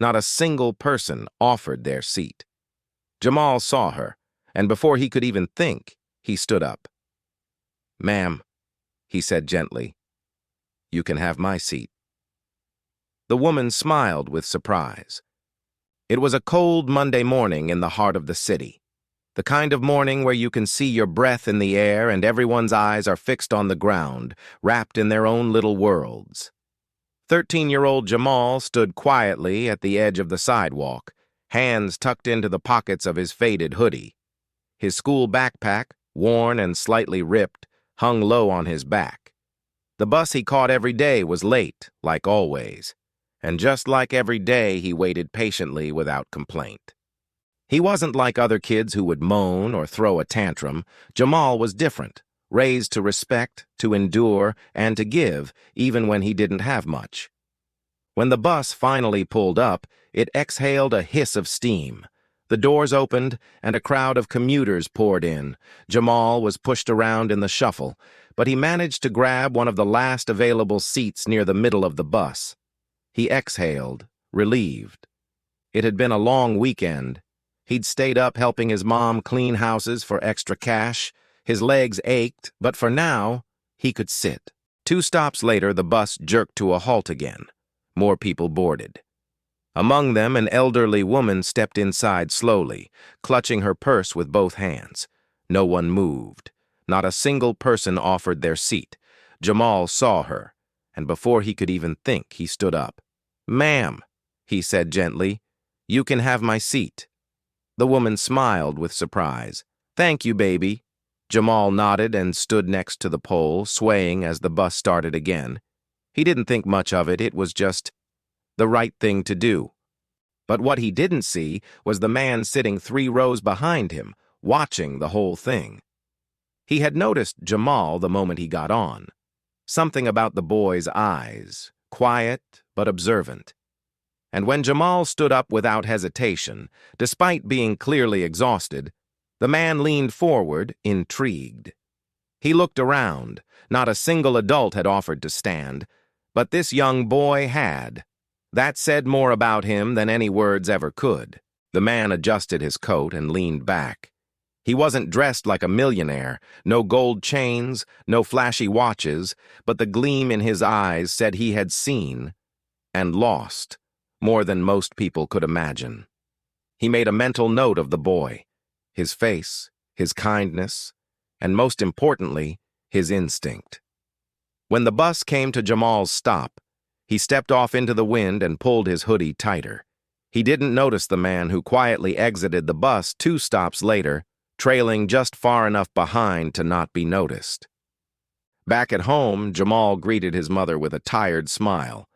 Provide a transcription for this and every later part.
Not a single person offered their seat. Jamal saw her, and before he could even think, he stood up. "Ma'am," he said gently, "you can have my seat." The woman smiled with surprise. It was a cold Monday morning in the heart of the city. The kind of morning where you can see your breath in the air and everyone's eyes are fixed on the ground, wrapped in their own little worlds. 13-year-old Jamal stood quietly at the edge of the sidewalk, hands tucked into the pockets of his faded hoodie. His school backpack, worn and slightly ripped, hung low on his back. The bus he caught every day was late, like always, and just like every day he waited patiently without complaint. He wasn't like other kids who would moan or throw a tantrum. Jamal was different, raised to respect, to endure, and to give, even when he didn't have much. When the bus finally pulled up, it exhaled a hiss of steam. The doors opened, and a crowd of commuters poured in. Jamal was pushed around in the shuffle, but he managed to grab one of the last available seats near the middle of the bus. He exhaled, relieved. It had been a long weekend. He'd stayed up helping his mom clean houses for extra cash. His legs ached, but for now, he could sit. 2 stops later, the bus jerked to a halt again. More people boarded. Among them, an elderly woman stepped inside slowly, clutching her purse with both hands. No one moved. Not a single person offered their seat. Jamal saw her, and before he could even think, he stood up. "Ma'am," he said gently, "you can have my seat." The woman smiled with surprise. "Thank you, baby." Jamal nodded and stood next to the pole, swaying as the bus started again. He didn't think much of it. It was just the right thing to do. But what he didn't see was the man sitting 3 rows behind him, watching the whole thing. He had noticed Jamal the moment he got on. Something about the boy's eyes, quiet but observant. And when Jamal stood up without hesitation, despite being clearly exhausted, the man leaned forward, intrigued. He looked around. Not a single adult had offered to stand, but this young boy had. That said more about him than any words ever could. The man adjusted his coat and leaned back. He wasn't dressed like a millionaire, no gold chains, no flashy watches, but the gleam in his eyes said he had seen and lost more than most people could imagine. He made a mental note of the boy, his face, his kindness, and most importantly, his instinct. When the bus came to Jamal's stop, he stepped off into the wind and pulled his hoodie tighter. He didn't notice the man who quietly exited the bus 2 stops later, trailing just far enough behind to not be noticed. Back at home, Jamal greeted his mother with a tired smile.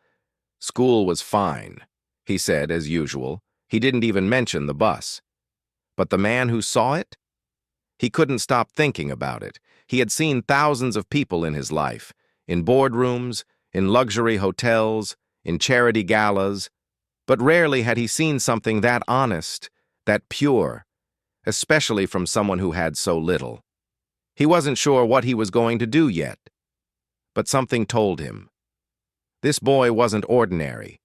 "School was fine," he said as usual. He didn't even mention the bus. But the man who saw it? He couldn't stop thinking about it. He had seen thousands of people in his life, in boardrooms, in luxury hotels, in charity galas, but rarely had he seen something that honest, that pure, especially from someone who had so little. He wasn't sure what he was going to do yet, but something told him. This boy wasn't ordinary.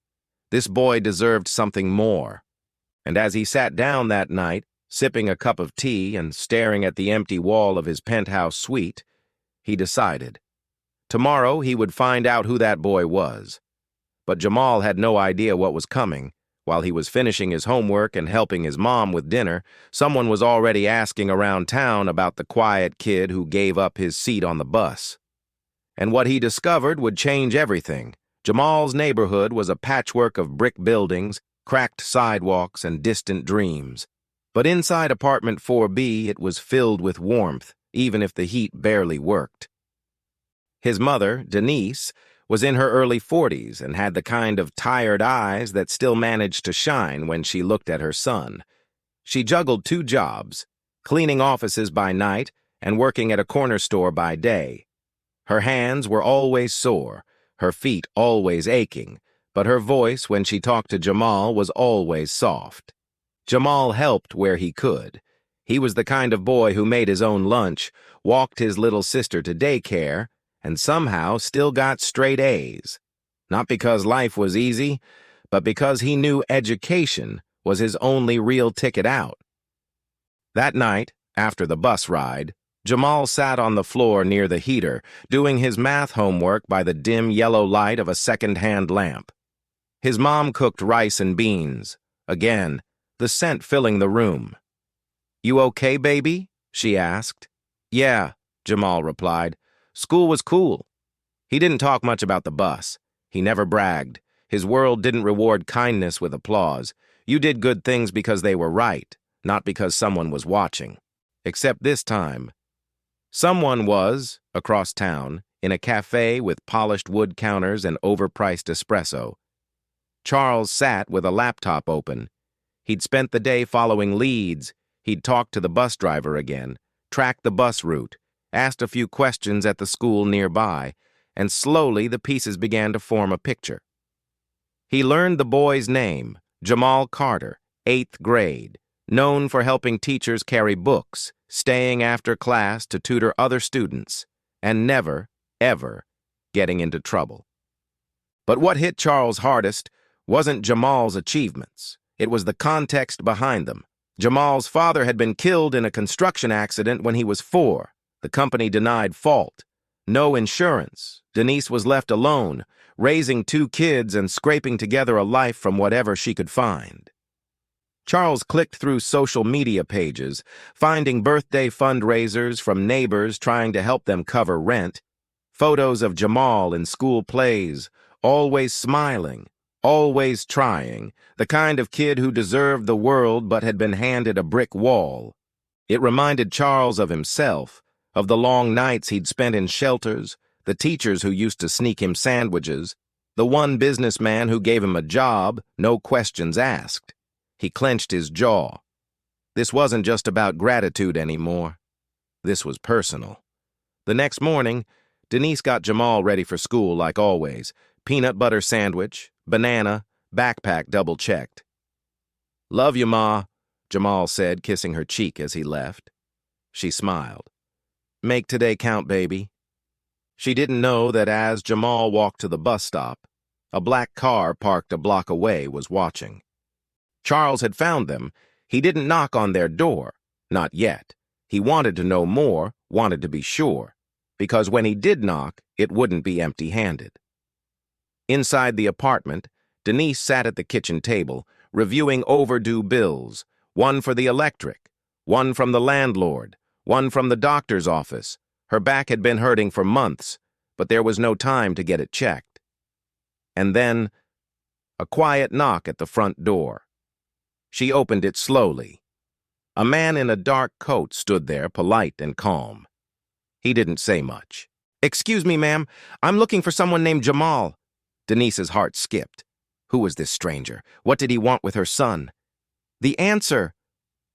This boy deserved something more. And as he sat down that night, sipping a cup of tea and staring at the empty wall of his penthouse suite, he decided. Tomorrow he would find out who that boy was. But Jamal had no idea what was coming. While he was finishing his homework and helping his mom with dinner, someone was already asking around town about the quiet kid who gave up his seat on the bus. And what he discovered would change everything. Jamal's neighborhood was a patchwork of brick buildings, cracked sidewalks, and distant dreams. But inside apartment 4B, it was filled with warmth, even if the heat barely worked. His mother, Denise, was in her early 40s and had the kind of tired eyes that still managed to shine when she looked at her son. She juggled 2 jobs, cleaning offices by night and working at a corner store by day. Her hands were always sore, her feet always aching, but her voice when she talked to Jamal was always soft. Jamal helped where he could. He was the kind of boy who made his own lunch, walked his little sister to daycare, and somehow still got straight A's. Not because life was easy, but because he knew education was his only real ticket out. That night, after the bus ride, Jamal sat on the floor near the heater, doing his math homework by the dim yellow light of a second-hand lamp. His mom cooked rice and beans. Again, the scent filling the room. "You okay, baby?" she asked. "Yeah," Jamal replied. "School was cool." He didn't talk much about the bus. He never bragged. His world didn't reward kindness with applause. You did good things because they were right, not because someone was watching. Except this time. Someone was, across town, in a cafe with polished wood counters and overpriced espresso. Charles sat with a laptop open. He'd spent the day following leads. He'd talked to the bus driver again, tracked the bus route, asked a few questions at the school nearby, and slowly the pieces began to form a picture. He learned the boy's name, Jamal Carter, 8th grade, known for helping teachers carry books, staying after class to tutor other students, and never, ever getting into trouble. But what hit Charles hardest wasn't Jamal's achievements. It was the context behind them. Jamal's father had been killed in a construction accident when he was 4. The company denied fault. No insurance. Denise was left alone, raising 2 kids and scraping together a life from whatever she could find. Charles clicked through social media pages, finding birthday fundraisers from neighbors trying to help them cover rent, photos of Jamal in school plays, always smiling, always trying, the kind of kid who deserved the world but had been handed a brick wall. It reminded Charles of himself, of the long nights he'd spent in shelters, the teachers who used to sneak him sandwiches, the one businessman who gave him a job, no questions asked. He clenched his jaw. This wasn't just about gratitude anymore. This was personal. The next morning, Denise got Jamal ready for school like always. Peanut butter sandwich, banana, backpack double-checked. "Love you, Ma," Jamal said, kissing her cheek as he left. She smiled. "Make today count, baby." She didn't know that as Jamal walked to the bus stop, a black car parked a block away was watching. Charles had found them. He didn't knock on their door. Not yet. He wanted to know more, wanted to be sure. Because when he did knock, it wouldn't be empty-handed. Inside the apartment, Denise sat at the kitchen table, reviewing overdue bills, one for the electric, one from the landlord, one from the doctor's office. Her back had been hurting for months, but there was no time to get it checked. And then, a quiet knock at the front door. She opened it slowly. A man in a dark coat stood there, polite and calm. He didn't say much. "Excuse me, ma'am. I'm looking for someone named Jamal." Denise's heart skipped. Who was this stranger? What did he want with her son? The answer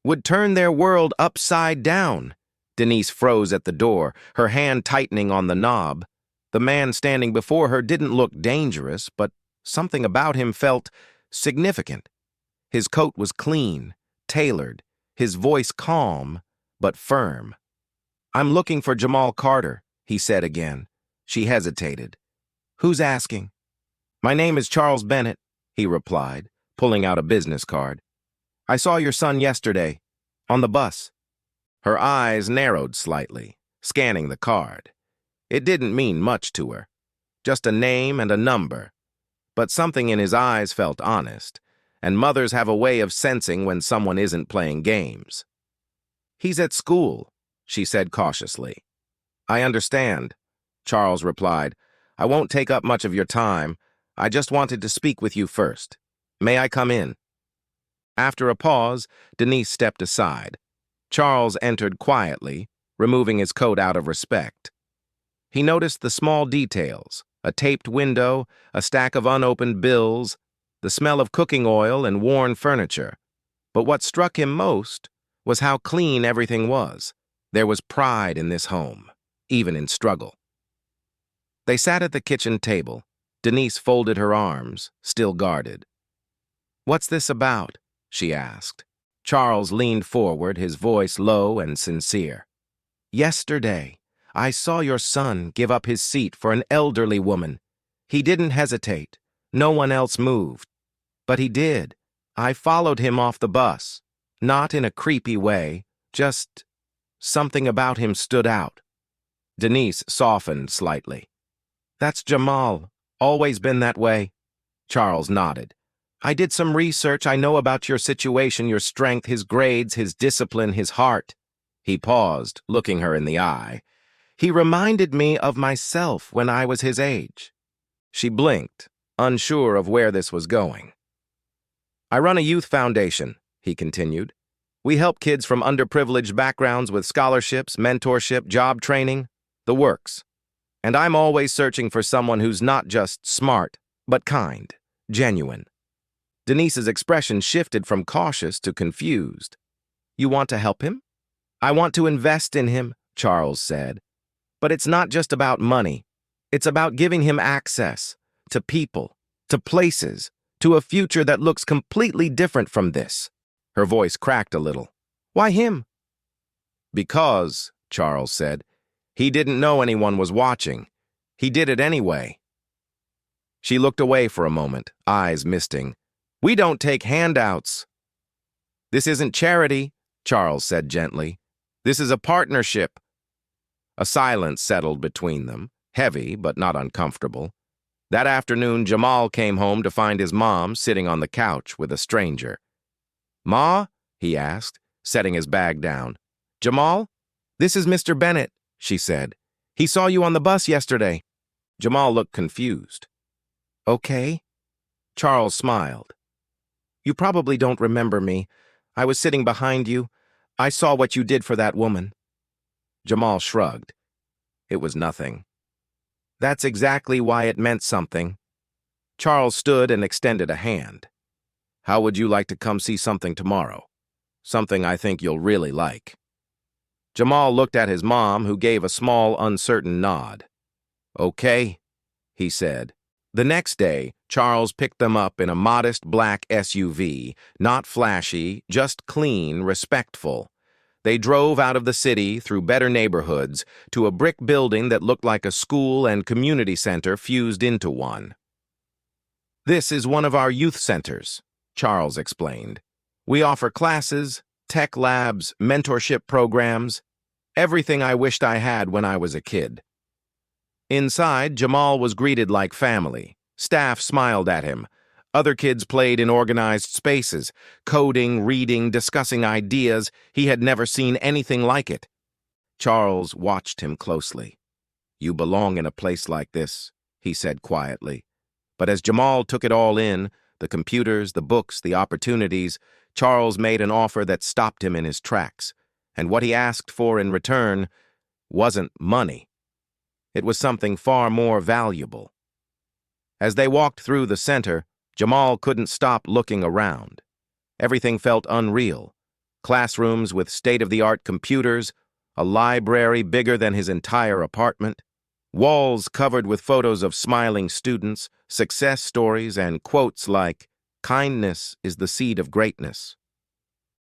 would turn their world upside down. Denise froze at the door, her hand tightening on the knob. The man standing before her didn't look dangerous, but something about him felt significant. His coat was clean, tailored, his voice calm, but firm. "I'm looking for Jamal Carter," he said again. She hesitated. "Who's asking?" "My name is Charles Bennett," he replied, pulling out a business card. "I saw your son yesterday, on the bus." Her eyes narrowed slightly, scanning the card. It didn't mean much to her, just a name and a number. But something in his eyes felt honest, and mothers have a way of sensing when someone isn't playing games. "He's at school," she said cautiously. "I understand," Charles replied. "I won't take up much of your time. I just wanted to speak with you first. May I come in?" After a pause, Denise stepped aside. Charles entered quietly, removing his coat out of respect. He noticed the small details, a taped window, a stack of unopened bills, the smell of cooking oil and worn furniture. But what struck him most was how clean everything was. There was pride in this home, even in struggle. They sat at the kitchen table. Denise folded her arms, still guarded. "What's this about?" she asked. Charles leaned forward, his voice low and sincere. "Yesterday, I saw your son give up his seat for an elderly woman. He didn't hesitate. No one else moved. But he did. I followed him off the bus. Not in a creepy way, just something about him stood out. Denise softened slightly. That's Jamal. Always been that way. Charles nodded. I did some research. I know about your situation, your strength, his grades, his discipline, his heart. He paused, looking her in the eye. He reminded me of myself when I was his age. She blinked, unsure of where this was going. I run a youth foundation, he continued. We help kids from underprivileged backgrounds with scholarships, mentorship, job training, the works. And I'm always searching for someone who's not just smart, but kind, genuine. Denise's expression shifted from cautious to confused. You want to help him? I want to invest in him, Charles said. But it's not just about money. It's about giving him access to people, to places, to a future that looks completely different from this. Her voice cracked a little. Why him? Because, Charles said, he didn't know anyone was watching. He did it anyway. She looked away for a moment, eyes misting. We don't take handouts. This isn't charity, Charles said gently. This is a partnership. A silence settled between them, heavy but not uncomfortable. That afternoon, Jamal came home to find his mom sitting on the couch with a stranger. Ma? He asked, setting his bag down. Jamal? This is Mr. Bennett, she said. He saw you on the bus yesterday. Jamal looked confused. Okay. Charles smiled. You probably don't remember me. I was sitting behind you. I saw what you did for that woman. Jamal shrugged. It was nothing. That's exactly why it meant something. Charles stood and extended a hand. How would you like to come see something tomorrow? Something I think you'll really like. Jamal looked at his mom, who gave a small, uncertain nod. Okay, he said. The next day, Charles picked them up in a modest black SUV, not flashy, just clean, respectful. They drove out of the city through better neighborhoods to a brick building that looked like a school and community center fused into one. This is one of our youth centers, Charles explained. We offer classes, tech labs, mentorship programs, everything I wished I had when I was a kid. Inside, Jamal was greeted like family. Staff smiled at him. Other kids played in organized spaces, coding, reading, discussing ideas. He had never seen anything like it. Charles watched him closely. You belong in a place like this, he said quietly. But as Jamal took it all in, the computers, the books, the opportunities, Charles made an offer that stopped him in his tracks. And what he asked for in return wasn't money. It was something far more valuable. As they walked through the center, Jamal couldn't stop looking around. Everything felt unreal. Classrooms with state-of-the-art computers, a library bigger than his entire apartment, walls covered with photos of smiling students, success stories, and quotes like, "Kindness is the seed of greatness."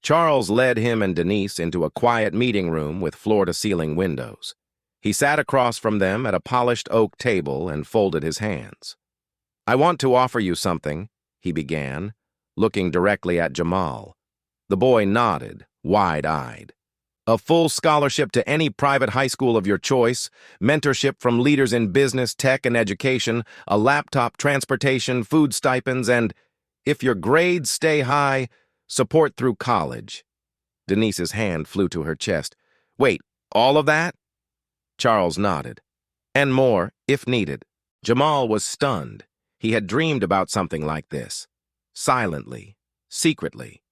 Charles led him and Denise into a quiet meeting room with floor-to-ceiling windows. He sat across from them at a polished oak table and folded his hands. I want to offer you something, he began, looking directly at Jamal. The boy nodded, wide-eyed. A full scholarship to any private high school of your choice, mentorship from leaders in business, tech, and education, a laptop, transportation, food stipends, and, if your grades stay high, support through college. Denise's hand flew to her chest. Wait, all of that? Charles nodded. And more, if needed. Jamal was stunned. He had dreamed about something like this. Silently, secretly.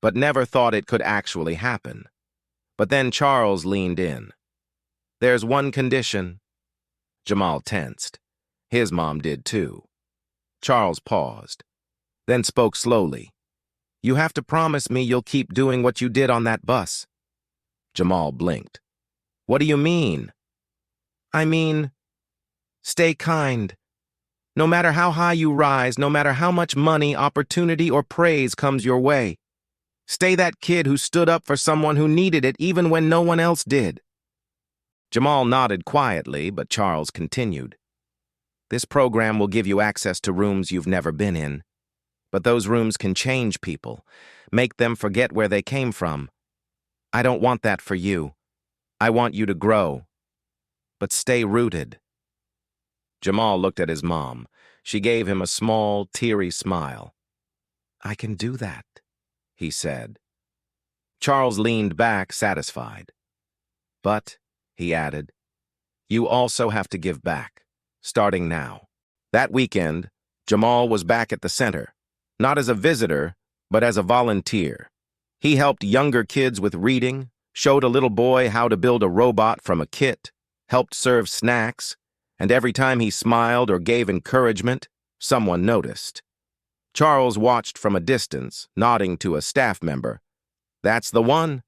But never thought it could actually happen. But then Charles leaned in. There's one condition. Jamal tensed. His mom did too. Charles paused, then spoke slowly. You have to promise me you'll keep doing what you did on that bus. Jamal blinked. What do you mean? I mean, stay kind. No matter how high you rise, no matter how much money, opportunity, or praise comes your way. Stay that kid who stood up for someone who needed it even when no one else did. Jamal nodded quietly, but Charles continued. This program will give you access to rooms you've never been in. But those rooms can change people, make them forget where they came from. I don't want that for you. I want you to grow, but stay rooted. Jamal looked at his mom. She gave him a small, teary smile. I can do that, he said. Charles leaned back, satisfied. But, he added, you also have to give back, starting now. That weekend, Jamal was back at the center, not as a visitor, but as a volunteer. He helped younger kids with reading, showed a little boy how to build a robot from a kit, helped serve snacks, and every time he smiled or gave encouragement, someone noticed. Charles watched from a distance, nodding to a staff member. That's the one.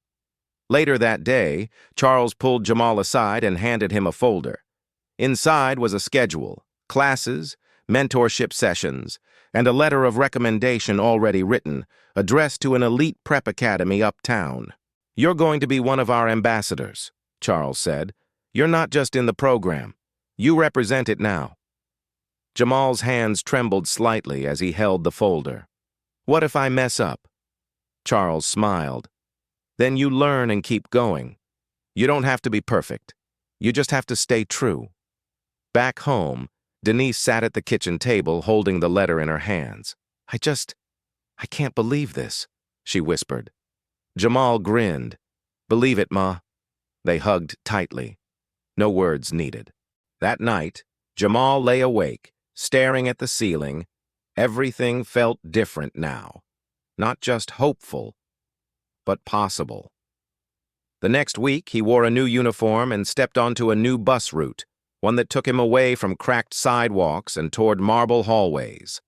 Later that day, Charles pulled Jamal aside and handed him a folder. Inside was a schedule, classes, mentorship sessions, and a letter of recommendation already written, addressed to an elite prep academy uptown. You're going to be one of our ambassadors, Charles said. You're not just in the program. You represent it now. Jamal's hands trembled slightly as he held the folder. What if I mess up? Charles smiled. Then you learn and keep going. You don't have to be perfect. You just have to stay true. Back home, Denise sat at the kitchen table holding the letter in her hands. I can't believe this, she whispered. Jamal grinned. Believe it, Ma. They hugged tightly. No words needed. That night, Jamal lay awake, staring at the ceiling. Everything felt different now. Not just hopeful, but possible. The next week, he wore a new uniform and stepped onto a new bus route, one that took him away from cracked sidewalks and toward marble hallways.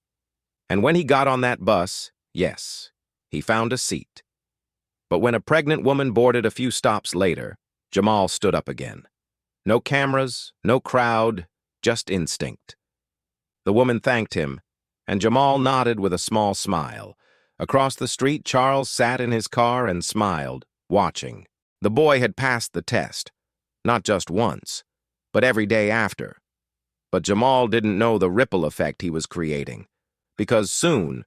And when he got on that bus, yes, he found a seat. But when a pregnant woman boarded a few stops later, Jamal stood up again. No cameras, no crowd, just instinct. The woman thanked him, and Jamal nodded with a small smile. Across the street, Charles sat in his car and smiled, watching. The boy had passed the test, not just once, but every day after. But Jamal didn't know the ripple effect he was creating, because soon,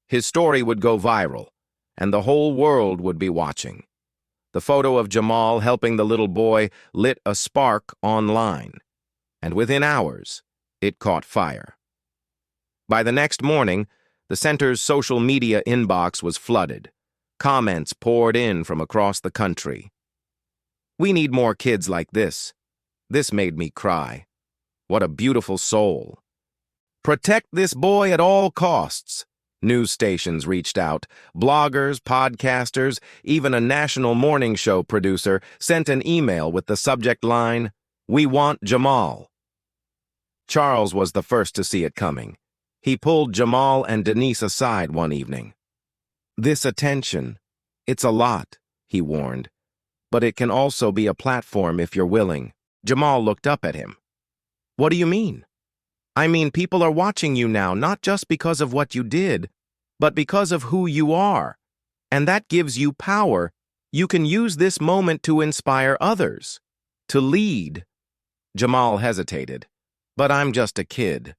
his story would go viral, and the whole world would be watching. The photo of Jamal helping the little boy lit a spark online, and within hours, it caught fire. By the next morning, the center's social media inbox was flooded. Comments poured in from across the country. We need more kids like this. This made me cry. What a beautiful soul. Protect this boy at all costs. News stations reached out. Bloggers, podcasters, even a national morning show producer sent an email with the subject line, "We want Jamal." Charles was the first to see it coming. He pulled Jamal and Denise aside one evening. This attention, it's a lot, he warned, but it can also be a platform if you're willing. Jamal looked up at him. What do you mean? I mean, people are watching you now, not just because of what you did, but because of who you are. And that gives you power. You can use this moment to inspire others, to lead. Jamal hesitated. But I'm just a kid.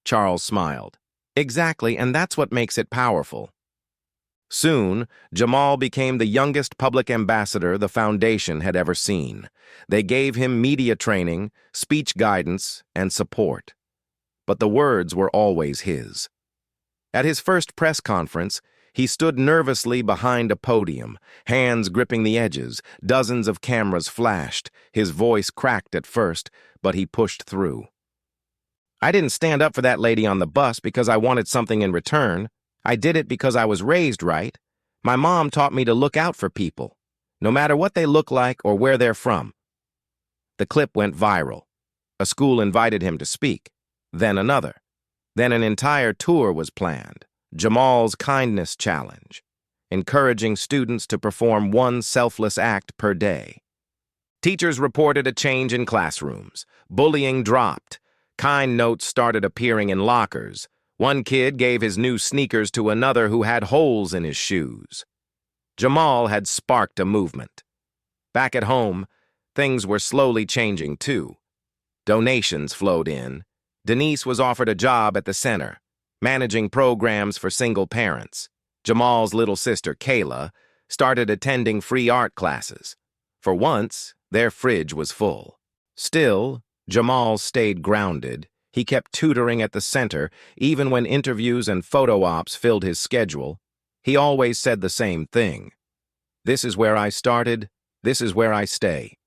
Charles smiled. Exactly, and that's what makes it powerful. Soon, Jamal became the youngest public ambassador the foundation had ever seen. They gave him media training, speech guidance, and support. But the words were always his. At his first press conference, he stood nervously behind a podium, hands gripping the edges. Dozens of cameras flashed. His voice cracked at first, but he pushed through. I didn't stand up for that lady on the bus because I wanted something in return. I did it because I was raised right. My mom taught me to look out for people, no matter what they look like or where they're from. The clip went viral. A school invited him to speak, then another. Then an entire tour was planned, Jamal's Kindness Challenge, encouraging students to perform one selfless act per day. Teachers reported a change in classrooms. Bullying dropped. Kind notes started appearing in lockers. One kid gave his new sneakers to another who had holes in his shoes. Jamal had sparked a movement. Back at home, things were slowly changing too. Donations flowed in. Denise was offered a job at the center. managing programs for single parents. Jamal's little sister, Kayla, started attending free art classes. For once, their fridge was full. Still, Jamal stayed grounded. He kept tutoring at the center, even when interviews and photo ops filled his schedule. He always said the same thing. This is where I started, this is where I stay.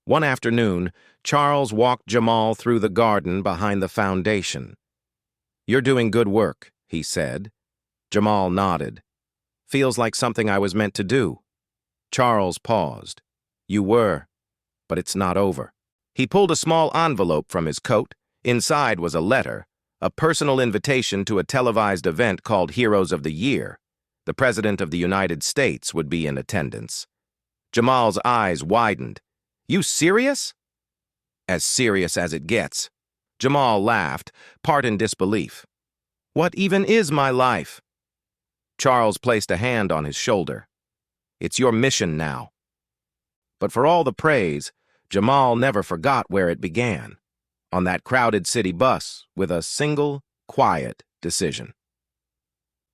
One afternoon, Charles walked Jamal through the garden behind the foundation. "You're doing good work," he said. Jamal nodded. "Feels like something I was meant to do." Charles paused. "You were, but it's not over." He pulled a small envelope from his coat. Inside was a letter, a personal invitation to a televised event called Heroes of the Year. The President of the United States would be in attendance. Jamal's eyes widened. "You serious?" "As serious as it gets." Jamal laughed, part in disbelief. "What even is my life?" Charles placed a hand on his shoulder. "It's your mission now." But for all the praise, Jamal never forgot where it began. On that crowded city bus, with a single, quiet decision.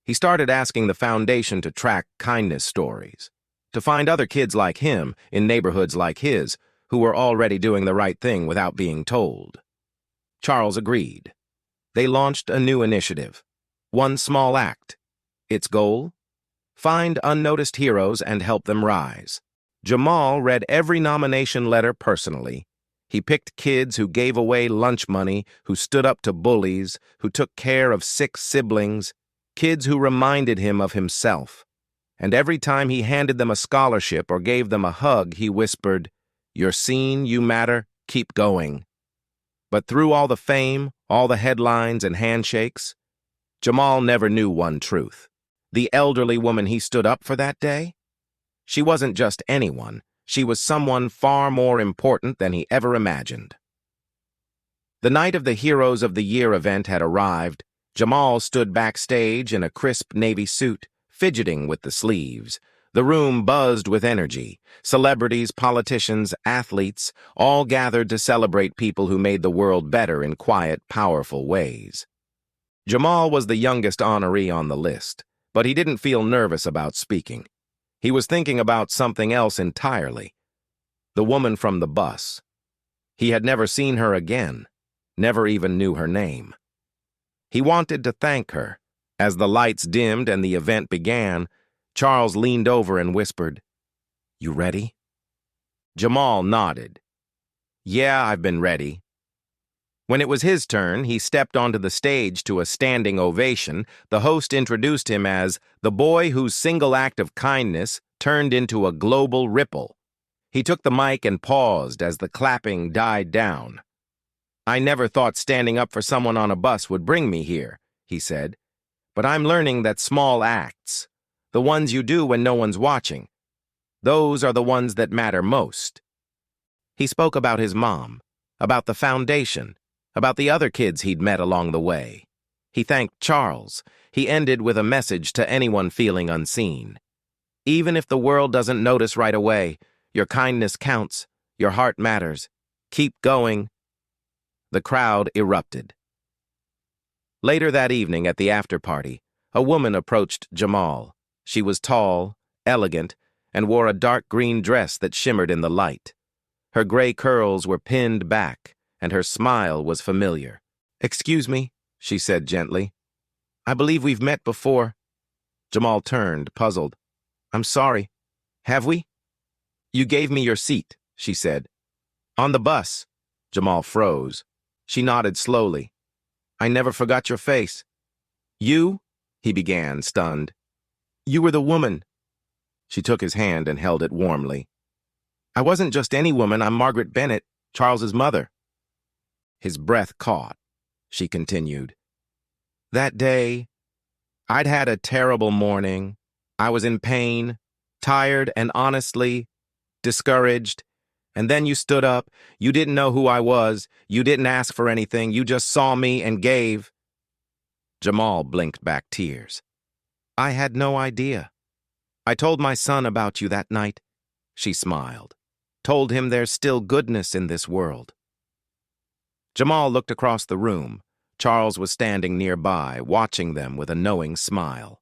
He started asking the foundation to track kindness stories, to find other kids like him in neighborhoods like his who were already doing the right thing without being told. Charles agreed. They launched a new initiative, One Small Act. Its goal? Find unnoticed heroes and help them rise. Jamal read every nomination letter personally. He picked kids who gave away lunch money, who stood up to bullies, who took care of sick siblings, kids who reminded him of himself. And every time he handed them a scholarship or gave them a hug, he whispered, "You're seen, you matter, keep going." But through all the fame, all the headlines and handshakes, Jamal never knew one truth. The elderly woman he stood up for that day? She wasn't just anyone. She was someone far more important than he ever imagined. The night of the Heroes of the Year event had arrived. Jamal stood backstage in a crisp navy suit, fidgeting with the sleeves. The room buzzed with energy. Celebrities, politicians, athletes, all gathered to celebrate people who made the world better in quiet, powerful ways. Jamal was the youngest honoree on the list, but he didn't feel nervous about speaking. He was thinking about something else entirely. The woman from the bus. He had never seen her again, never even knew her name. He wanted to thank her. As the lights dimmed and the event began, Charles leaned over and whispered, "You ready?" Jamal nodded. "Yeah, I've been ready." When it was his turn, he stepped onto the stage to a standing ovation. The host introduced him as the boy whose single act of kindness turned into a global ripple. He took the mic and paused as the clapping died down. "I never thought standing up for someone on a bus would bring me here," he said. "But I'm learning that small acts, the ones you do when no one's watching, those are the ones that matter most." He spoke about his mom, about the foundation, about the other kids he'd met along the way. He thanked Charles. He ended with a message to anyone feeling unseen. Even if the world doesn't notice right away, your kindness counts, your heart matters. Keep going. The crowd erupted. Later that evening at the after-party, a woman approached Jamal. She was tall, elegant, and wore a dark green dress that shimmered in the light. Her gray curls were pinned back, and her smile was familiar. "Excuse me," she said gently. "I believe we've met before." Jamal turned, puzzled. "I'm sorry. Have we?" "You gave me your seat," she said. "On the bus." Jamal froze. She nodded slowly. "I never forgot your face." "You?" he began, stunned. "You were the woman." She took his hand and held it warmly. "I wasn't just any woman. I'm Margaret Bennett, Charles's mother." His breath caught. She continued. "That day, I'd had a terrible morning. I was in pain, tired, and honestly discouraged. And then you stood up. You didn't know who I was. You didn't ask for anything. You just saw me and gave." Jamal blinked back tears. "I had no idea. I told my son about you that night." She smiled. "Told him there's still goodness in this world." Jamal looked across the room. Charles was standing nearby, watching them with a knowing smile.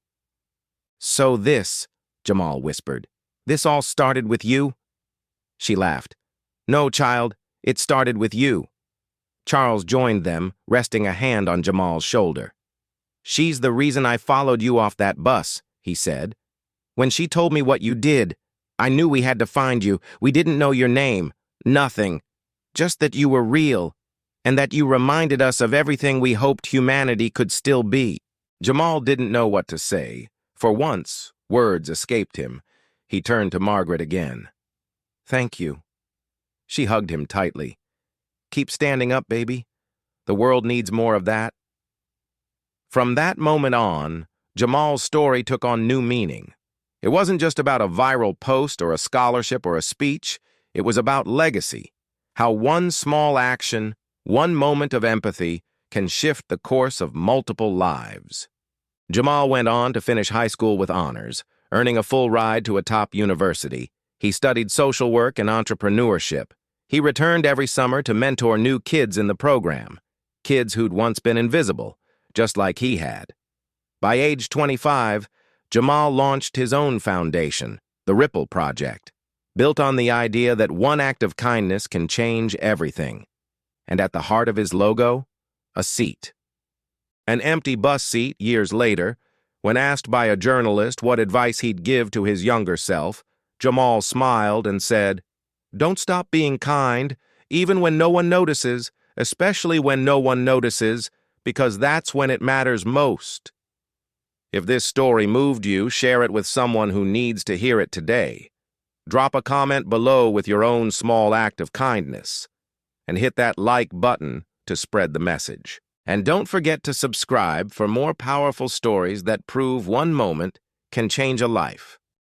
"So this," Jamal whispered, "this all started with you?" She laughed. "No, child, it started with you." Charles joined them, resting a hand on Jamal's shoulder. "She's the reason I followed you off that bus," he said. "When she told me what you did, I knew we had to find you. We didn't know your name. Nothing. Just that you were real, and that you reminded us of everything we hoped humanity could still be." Jamal didn't know what to say. For once, words escaped him. He turned to Margaret again. "Thank you." She hugged him tightly. "Keep standing up, baby. The world needs more of that." From that moment on, Jamal's story took on new meaning. It wasn't just about a viral post or a scholarship or a speech. It was about legacy. How one small action, one moment of empathy, can shift the course of multiple lives. Jamal went on to finish high school with honors, earning a full ride to a top university. He studied social work and entrepreneurship. He returned every summer to mentor new kids in the program, kids who'd once been invisible, just like he had. By age 25, Jamal launched his own foundation, the Ripple Project, built on the idea that one act of kindness can change everything. And at the heart of his logo, a seat. An empty bus seat years later, when asked by a journalist what advice he'd give to his younger self, Jamal smiled and said, "Don't stop being kind, even when no one notices, especially when no one notices, because that's when it matters most." If this story moved you, share it with someone who needs to hear it today. Drop a comment below with your own small act of kindness, and hit that like button to spread the message. And don't forget to subscribe for more powerful stories that prove one moment can change a life.